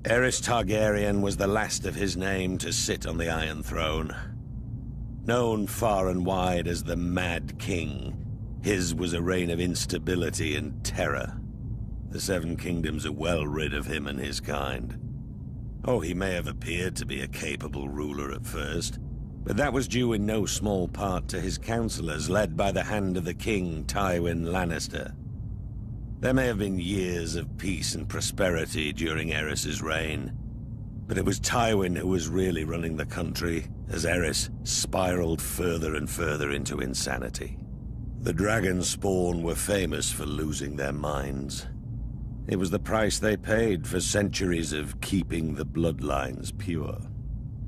Aerys Targaryen was the last of his name to sit on the Iron Throne. Known far and wide as the Mad King, his was a reign of instability and terror. The Seven Kingdoms are well rid of him and his kind. Oh, he may have appeared to be a capable ruler at first, but that was due in no small part to his counselors, led by the hand of the king, Tywin Lannister. There may have been years of peace and prosperity during Aerys' reign, but it was Tywin who was really running the country, as Aerys spiraled further and further into insanity. The dragon spawn were famous for losing their minds. It was the price they paid for centuries of keeping the bloodlines pure.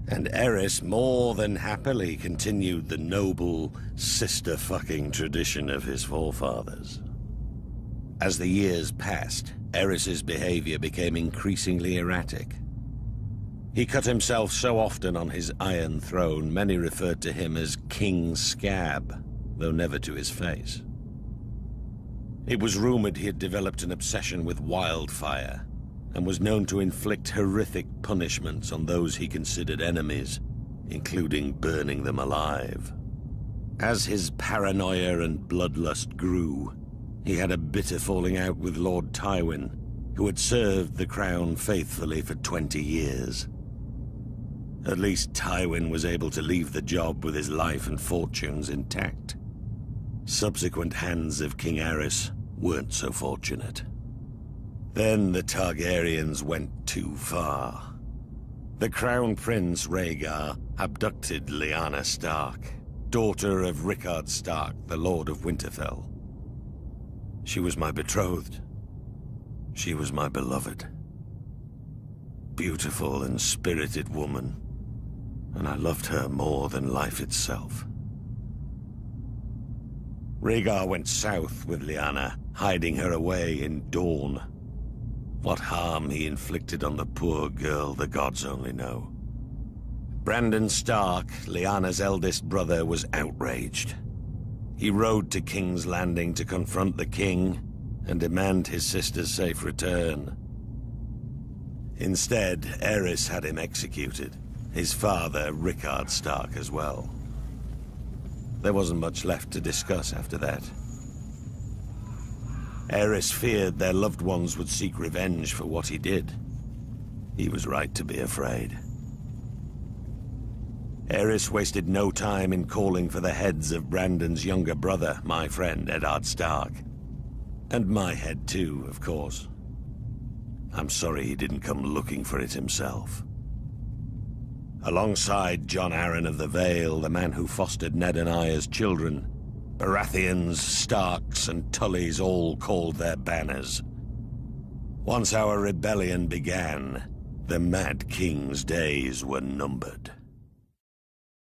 And Aerys more than happily continued the noble, sister-fucking tradition of his forefathers. As the years passed, Aerys' behavior became increasingly erratic. He cut himself so often on his Iron Throne, many referred to him as King Scab, though never to his face. It was rumored he had developed an obsession with wildfire, and was known to inflict horrific punishments on those he considered enemies, including burning them alive. As his paranoia and bloodlust grew, he had a bitter falling out with Lord Tywin, who had served the crown faithfully for 20 years. At least Tywin was able to leave the job with his life and fortunes intact. Subsequent hands of King Aerys weren't so fortunate. Then the Targaryens went too far. The Crown Prince Rhaegar abducted Lyanna Stark, daughter of Rickard Stark, the Lord of Winterfell. She was my betrothed. She was my beloved. Beautiful and spirited woman, and I loved her more than life itself. Rhaegar went south with Lyanna, hiding her away in Dorne. What harm he inflicted on the poor girl, the gods only know. Brandon Stark, Lyanna's eldest brother, was outraged. He rode to King's Landing to confront the king and demand his sister's safe return. Instead, Aerys had him executed, his father, Rickard Stark, as well. There wasn't much left to discuss after that. Aerys feared their loved ones would seek revenge for what he did. He was right to be afraid. Aerys wasted no time in calling for the heads of Brandon's younger brother, my friend Eddard Stark. And my head too, of course. I'm sorry he didn't come looking for it himself. Alongside Jon Arryn of the Vale, the man who fostered Ned and I as children, Baratheons, Starks, and Tullys all called their banners. Once our rebellion began, the Mad King's days were numbered.